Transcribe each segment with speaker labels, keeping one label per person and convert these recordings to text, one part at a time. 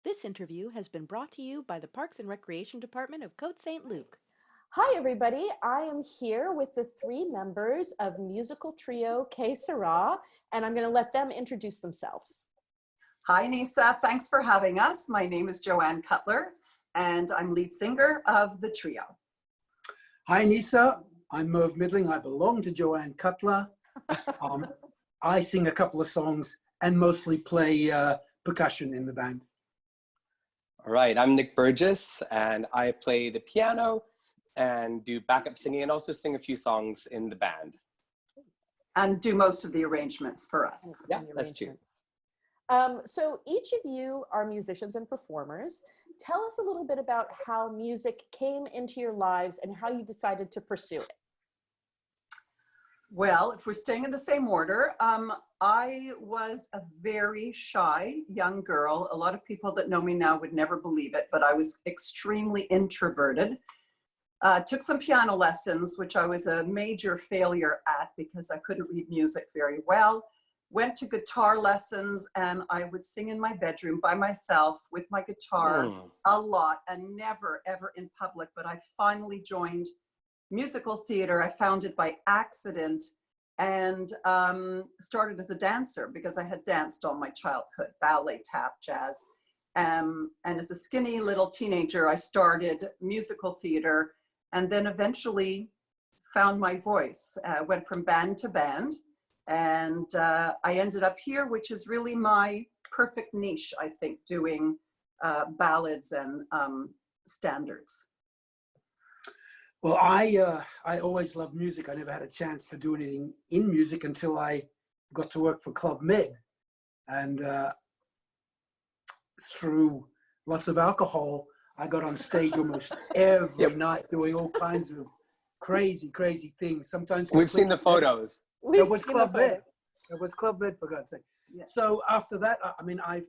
Speaker 1: This interview has been brought to you by the Parks and Recreation Department of Côte Saint-Luc.
Speaker 2: Hi, everybody. I am here with the three members of musical trio Qué Sera, and I'm going to let them introduce themselves.
Speaker 3: Hi, Anisa. Thanks for having us. My name is Joanne Cutler, and I'm lead singer of the trio.
Speaker 4: Hi, Anisa. I'm Merv Middling. I belong to Joanne Cutler. I sing a couple of songs and mostly play percussion in the band.
Speaker 5: All right, I'm Nick Burgess, and I play the piano and do backup singing and also sing a few songs in the band.
Speaker 3: And do most of the arrangements for us.
Speaker 5: Yeah, that's true.
Speaker 2: So each of you are musicians and performers. Tell us a little bit about how music came into your lives and how you decided to pursue it.
Speaker 3: Well, if we're staying in the same order, I was a very shy young girl. A lot of people that know me now would never believe it, but I was extremely introverted. Took some piano lessons, which I was a major failure at because I couldn't read music very well. Went to guitar lessons, and I would sing in my bedroom by myself with my guitar a lot, and never, ever in public. But I finally joined musical theater. I found it by accident and started as a dancer because I had danced all my childhood, ballet, tap, jazz. And as a skinny little teenager, I started musical theater and then eventually found my voice. Went from band to band, and I ended up here, which is really my perfect niche, I think, doing ballads and standards.
Speaker 4: Well, I always loved music. I never had a chance to do anything in music until I got to work for Club Med. And through lots of alcohol, I got on stage almost every night doing all kinds of crazy, crazy things. Sometimes
Speaker 5: we've seen the photos.
Speaker 4: It was Club Med. It was Club Med, for God's sake.
Speaker 3: Yeah.
Speaker 4: So after that, I mean, I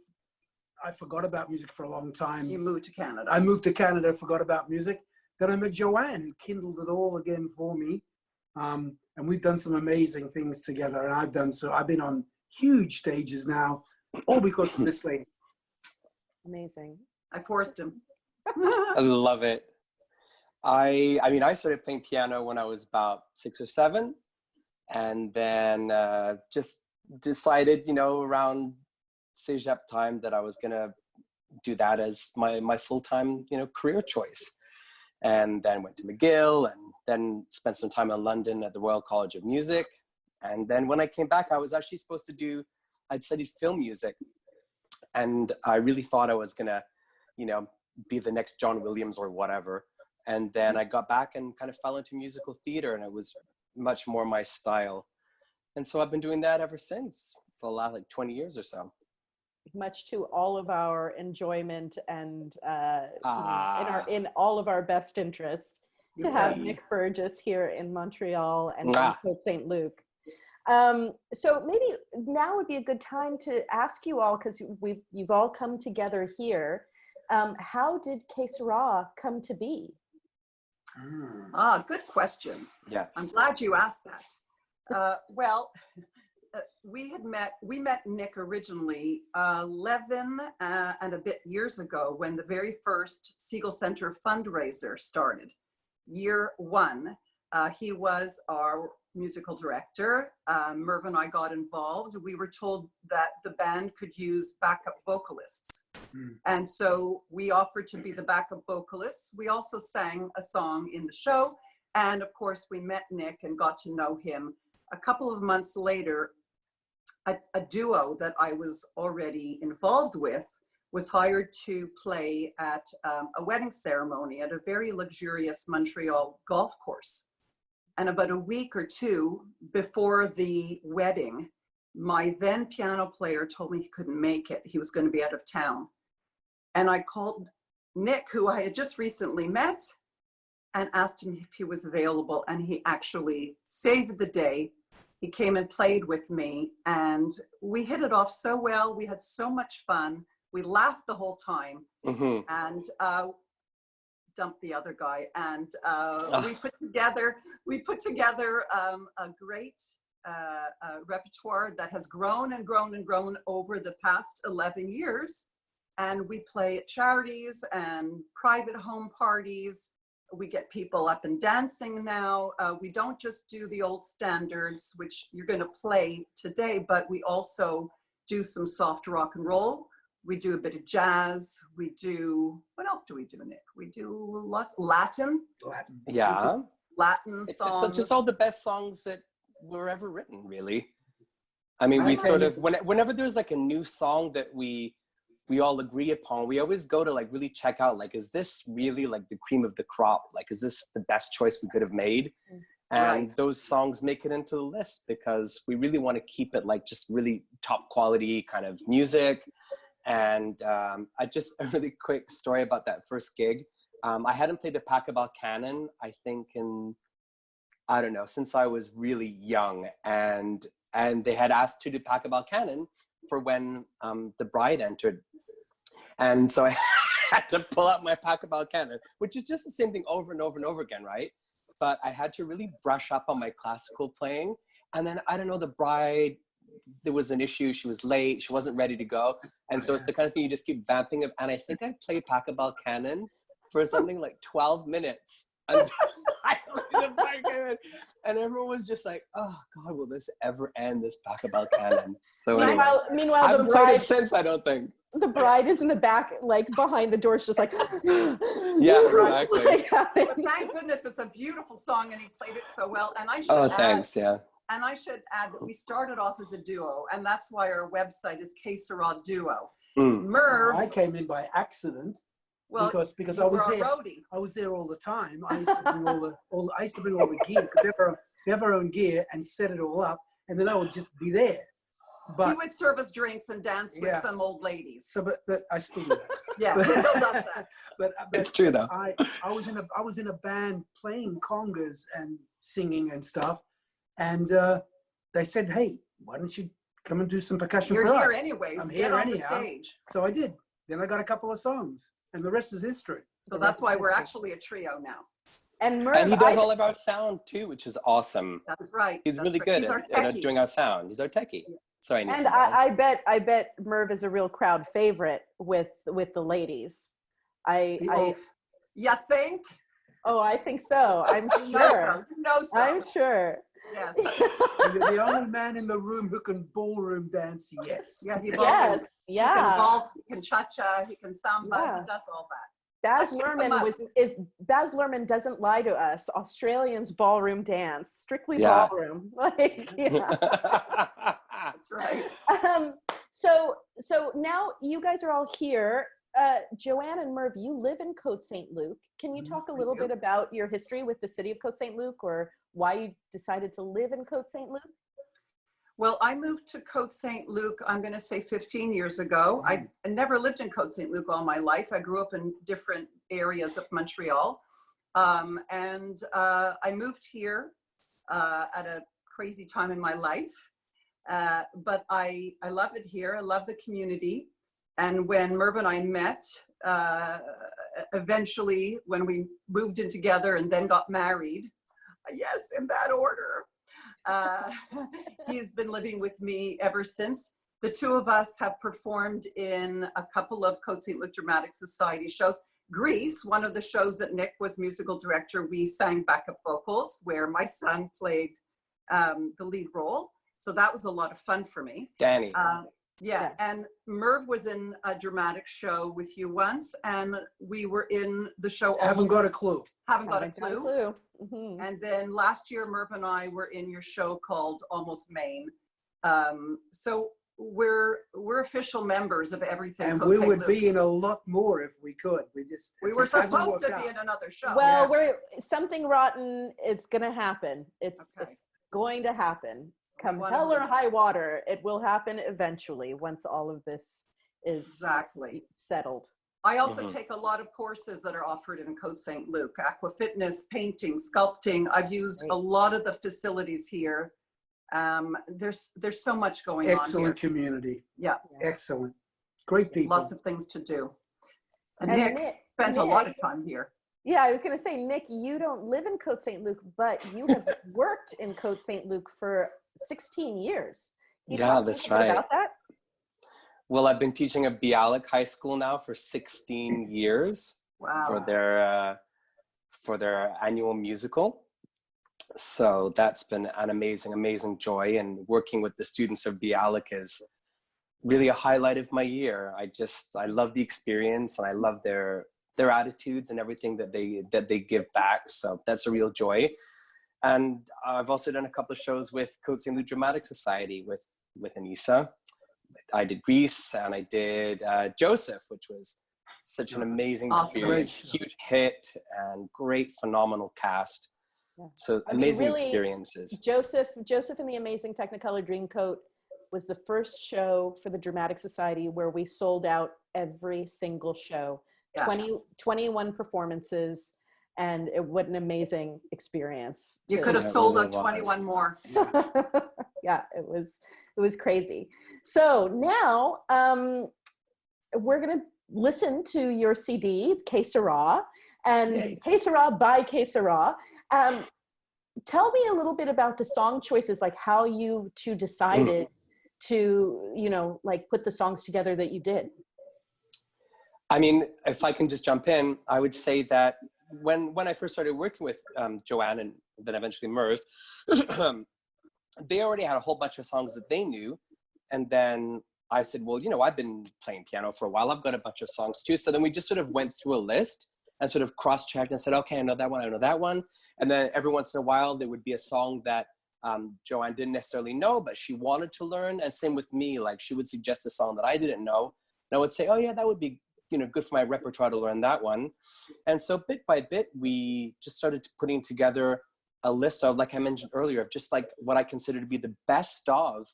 Speaker 4: forgot about music for a long time.
Speaker 3: You moved to Canada.
Speaker 4: I moved to Canada, forgot about music. Then I met Joanne, who kindled it all again for me. And we've done some amazing things together. And I've been on huge stages now, all because of this lady.
Speaker 2: Amazing.
Speaker 3: I forced him.
Speaker 5: I love it. I mean, I started playing piano when I was about 6 or 7, and then just decided, around Cégep time that I was gonna do that as my full-time, career choice. And then went to McGill, and then spent some time in London at the Royal College of Music. And then when I came back, I was actually supposed to I'd studied film music, and I really thought I was gonna, be the next John Williams or whatever. And then I got back and kind of fell into musical theater, and it was much more my style. And so I've been doing that ever since for the last 20 years or so.
Speaker 2: Much to all of our enjoyment and in all of our best interest to have Nick Burgess here in Montreal and in Côte Saint-Luc. So maybe now would be a good time to ask you all, because you've all come together here. How did Qué Sera come to be?
Speaker 3: Good question.
Speaker 5: Yeah.
Speaker 3: I'm glad you asked that. We met Nick originally 11 and a bit years ago when the very first Siegel Center fundraiser started. Year 1, he was our musical director. Merv and I got involved. We were told that the band could use backup vocalists. And so we offered to be the backup vocalists. We also sang a song in the show. And of course, we met Nick and got to know him. A couple of months later, a duo that I was already involved with was hired to play at a wedding ceremony at a very luxurious Montreal golf course. And about a week or two before the wedding, my then piano player told me he couldn't make it. He was going to be out of town. And I called Nick, who I had just recently met, and asked him if he was available. And he actually saved the day. He came and played with me, and we hit it off so well. We had so much fun. We laughed the whole time, and dumped the other guy. And we put together a great repertoire that has grown and grown and grown over the past 11 years. And we play at charities and private home parties. We get people up and dancing now. We don't just do the old standards, which you're going to play today, but we also do some soft rock and roll. We do a bit of jazz. We do, what else do we do, Nick? We do lots, Latin.
Speaker 5: Yeah.
Speaker 3: Latin songs.
Speaker 5: It's just all the best songs that were ever written, really. I mean, we sort of, whenever there's like a new song that we all agree upon, we always go to like really check out, like, is this really like the cream of the crop? Like, is this the best choice we could have made? And those songs make it into the list because we really want to keep it like just really top quality kind of music. And a really quick story about that first gig. I hadn't played the Pachelbel canon, I think I don't know, since I was really young. And they had asked to do Pachelbel canon for when the bride entered. And so I had to pull out my Pachelbel canon, which is just the same thing over and over and over again, right? But I had to really brush up on my classical playing. And then, I don't know, the bride, there was an issue. She was late. She wasn't ready to go. And so it's the kind of thing you just keep vamping of. And I think I played Pachelbel canon for something like 12 minutes. Until I played the canon. And everyone was just like, oh God, will this ever end, this Pachelbel canon? So anyway,
Speaker 2: meanwhile,
Speaker 5: I haven't played it since, I don't think.
Speaker 2: The bride is in the back, like behind the doors, just like,
Speaker 5: yeah, exactly.
Speaker 3: But thank goodness, it's a beautiful song, and he played it so well. And I should
Speaker 5: thanks, yeah.
Speaker 3: And I should add that we started off as a duo, and that's why our website is Qué Sera Duo. Merv,
Speaker 4: I came in by accident because I was there. I was there all the time. I used to bring all the gear. We have our own gear and set it all up, and then I would just be there. But
Speaker 3: he would serve us drinks and dance with some old ladies.
Speaker 4: So, but I still do that.
Speaker 3: Yeah, he still does that.
Speaker 4: But
Speaker 5: it's true though.
Speaker 4: I was in a band playing congas and singing and stuff, and they said, "Hey, why don't you come and do some percussion for us?"
Speaker 3: You're here anyways. I'm here anyhow. The stage.
Speaker 4: So I did. Then I got a couple of songs, and the rest is history.
Speaker 3: So that's why we're actually a trio now.
Speaker 2: And Merv,
Speaker 5: and he does all of our sound too, which is awesome.
Speaker 3: That's right.
Speaker 5: He's really good at doing our sound. He's our techie. Sorry,
Speaker 2: and I bet Merv is a real crowd favorite with the ladies.
Speaker 3: You think?
Speaker 2: Oh, I think so. I'm sure.
Speaker 3: You know so.
Speaker 2: I'm sure.
Speaker 3: Yes.
Speaker 4: You're the only man in the room who can ballroom dance. Yes.
Speaker 3: Yeah. He
Speaker 2: yes. Yeah.
Speaker 3: He can waltz. He can cha-cha. He can samba. Yeah. He does all that.
Speaker 2: Baz Luhrmann doesn't lie to us. Australians ballroom dance, strictly ballroom. Like, yeah.
Speaker 3: That's right.
Speaker 2: So now you guys are all here. Joanne and Merv, you live in Côte Saint-Luc. Can you talk a little bit about your history with the city of Côte Saint-Luc, or why you decided to live in Côte Saint-Luc?
Speaker 3: Well, I moved to Côte Saint-Luc, I'm going to say 15 years ago. I never lived in Côte Saint-Luc all my life. I grew up in different areas of Montreal. And I moved here at a crazy time in my life. But I love it here. I love the community. And when Merv and I met, eventually when we moved in together and then got married, yes, in that order, he's been living with me ever since. The two of us have performed in a couple of Côte Saint-Luc Dramatic Society shows. Grease, one of the shows that Nick was musical director, we sang backup vocals where my son played the lead role. So that was a lot of fun for me.
Speaker 5: Danny.
Speaker 3: Yeah, and Merv was in a dramatic show with you once, and we were in the show.
Speaker 4: Haven't got a clue.
Speaker 3: Haven't got a clue.
Speaker 2: Mm-hmm.
Speaker 3: And then last year, Merv and I were in your show called Almost Maine. So we're official members of everything.
Speaker 4: And we would be in a lot more if we could.
Speaker 3: We were supposed to be in another show.
Speaker 2: Well, we're something rotten. It's gonna happen. It's going to happen. Come hell or high water, it will happen eventually once all of this is settled.
Speaker 3: I also take a lot of courses that are offered in Côte Saint-Luc: aqua fitness, painting, sculpting. I've used a lot of the facilities here. There's so much going on here.
Speaker 4: Excellent community.
Speaker 3: Yeah.
Speaker 4: Excellent. Great people.
Speaker 3: Lots of things to do. And Nick spent a lot of time here.
Speaker 2: Yeah, I was going to say, Nick, you don't live in Côte Saint-Luc, but you have worked in Côte Saint-Luc for 16 years.
Speaker 5: Yeah, that's right.
Speaker 2: About that?
Speaker 5: Well, I've been teaching at Bialik High School now for 16 years.
Speaker 3: Wow.
Speaker 5: For their annual musical. So that's been an amazing joy, and working with the students of Bialik is really a highlight of my year. I love the experience, and I love their attitudes and everything that they give back. So that's a real joy. And I've also done a couple of shows with Côte Saint-Luc Dramatic Society with Anisa. I did Grease, and I did Joseph, which was such an amazing experience. Huge hit and great, phenomenal cast.
Speaker 2: Yeah.
Speaker 5: So
Speaker 2: I mean,
Speaker 5: amazing
Speaker 2: really,
Speaker 5: experiences.
Speaker 2: Joseph and the Amazing Technicolor Dreamcoat was the first show for the Dramatic Society where we sold out every single show.
Speaker 3: Yeah.
Speaker 2: 21 performances, and what an amazing experience.
Speaker 3: You could have sold out 21 more.
Speaker 2: Yeah, it was crazy. So now we're gonna listen to your CD, Qué Sera, and Qué Sera by Qué Sera. Tell me a little bit about the song choices, like how you two decided to, like put the songs together that you did.
Speaker 5: I mean, if I can just jump in, I would say that when I first started working with Joanne and then eventually Merv, they already had a whole bunch of songs that they knew. And then I said, well, I've been playing piano for a while. I've got a bunch of songs too. So then we just sort of went through a list and sort of cross-checked and said, okay, I know that one, I know that one. And then every once in a while, there would be a song that Joanne didn't necessarily know, but she wanted to learn. And same with me, like she would suggest a song that I didn't know. And I would say, oh yeah, that would be good for my repertoire to learn that one. And so bit by bit, we just started putting together a list of, like I mentioned earlier, of just like what I consider to be the best of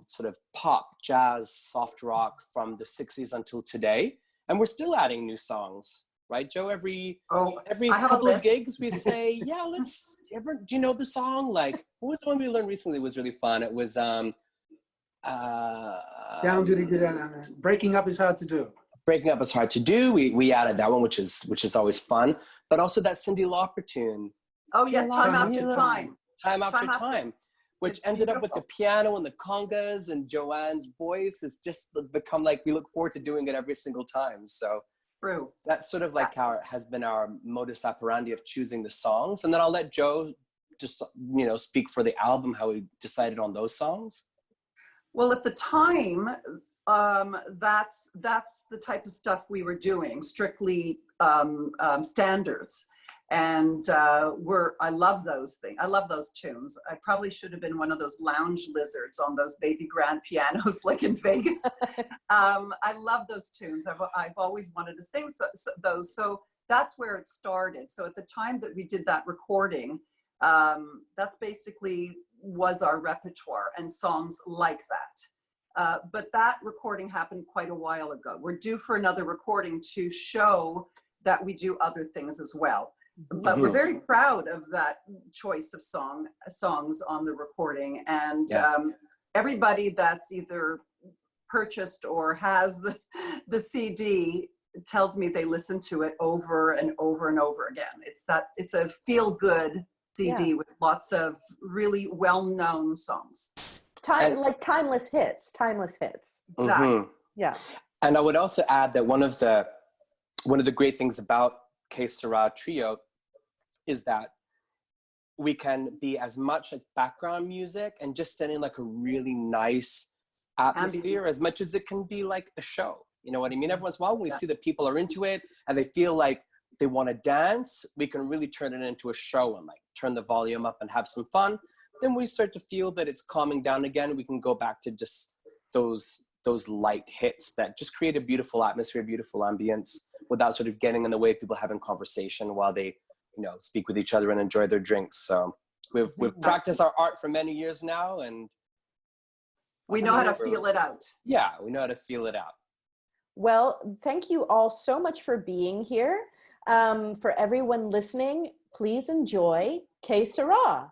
Speaker 5: sort of pop, jazz, soft rock from the 60s until today. And we're still adding new songs, right, Joe? Every couple of gigs we say, yeah, do you know the song? Like, what was the one we learned recently? It was really fun. It was
Speaker 4: Breaking Up is Hard to Do.
Speaker 5: Breaking Up is Hard to Do. We added that one, which is always fun. But also that Cyndi Lauper tune.
Speaker 3: Oh yes, Time After Time.
Speaker 5: Time After Time, which ended up with the piano and the congas, and Joanne's voice has just become like, we look forward to doing it every single time. So
Speaker 3: true.
Speaker 5: That's sort of like how it has been our modus operandi of choosing the songs. And then I'll let Joe just, speak for the album, how we decided on those songs.
Speaker 3: Well, at the time, that's the type of stuff we were doing, strictly standards. And I love those things. I love those tunes. I probably should have been one of those lounge lizards on those baby grand pianos like in Vegas. I love those tunes. I've always wanted to sing those. So that's where it started. So at the time that we did that recording, that's basically was our repertoire and songs like that. But that recording happened quite a while ago. We're due for another recording to show that we do other things as well. But we're very proud of that choice of songs on the recording. And everybody that's either purchased or has the CD tells me they listen to it over and over and over again. It's a feel-good CD with lots of really well-known songs.
Speaker 2: Like timeless hits.
Speaker 3: Exactly.
Speaker 2: Yeah.
Speaker 5: And I would also add that one of the great things about Qué Sera Trio is that we can be as much like background music and just setting like a really nice atmosphere as much as it can be like a show. You know what I mean? Every once in a while when we see that people are into it and they feel like they want to dance, we can really turn it into a show and like turn the volume up and have some fun. Then we start to feel that it's calming down again. We can go back to just those light hits that just create a beautiful atmosphere, beautiful ambience without sort of getting in the way of people having conversation while they, speak with each other and enjoy their drinks. So we've practiced our art for many years now, and
Speaker 3: we know how to feel it out.
Speaker 5: Yeah, we know how to feel it out.
Speaker 2: Well, thank you all so much for being here. For everyone listening, please enjoy Qué Sera.